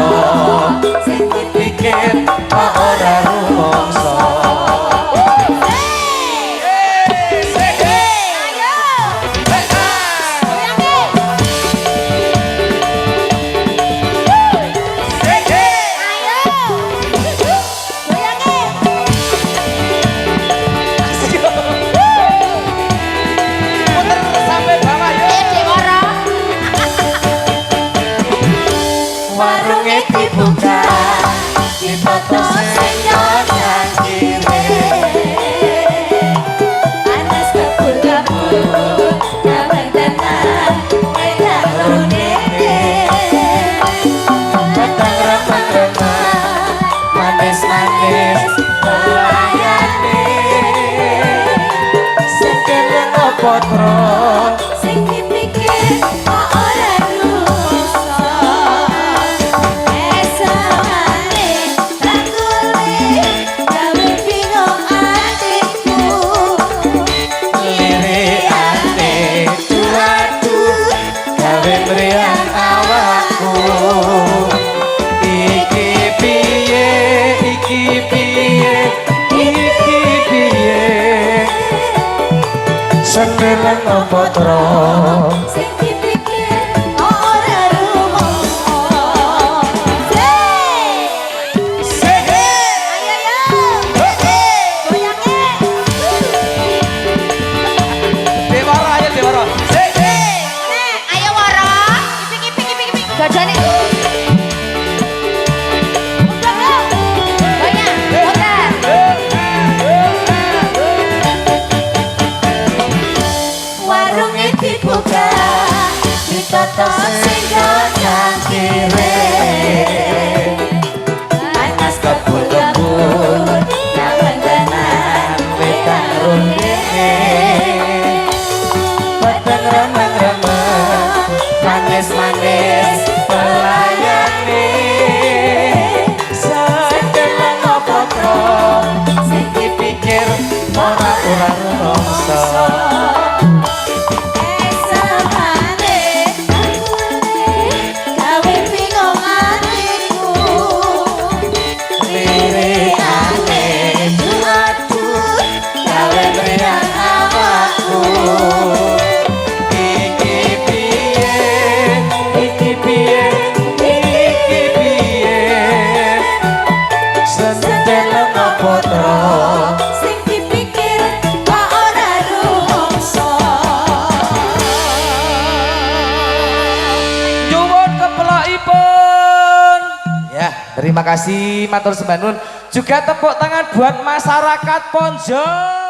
potro sing dipikir kok ora rumangsa. Warunge dibuka dipoto sing nang kire panas kebul-kebul gawe tenan enak lune petang remang-remang manis-manis pelayane sing keleng potro sing dipikir kok ora rumangsa. Meriang awakku iki piye iki piye iki piye sendeleng potro sing dipikir ora rumangsa. Dewara ayo dewara. Gajane. Banyak. Warunge dibuka ditata sing nang kire panas kebul-kebul gawe tenan wetan rune peteng remang-remang manis-manis pelayane sedeleng potro sing dipikir ora rumangsa. Sing dipikir kok ora rumangsa. Nyuwun kepelakipun. Ya, terima kasih matur sembah nuwun. Juga tepuk tangan buat masyarakat Ponjong.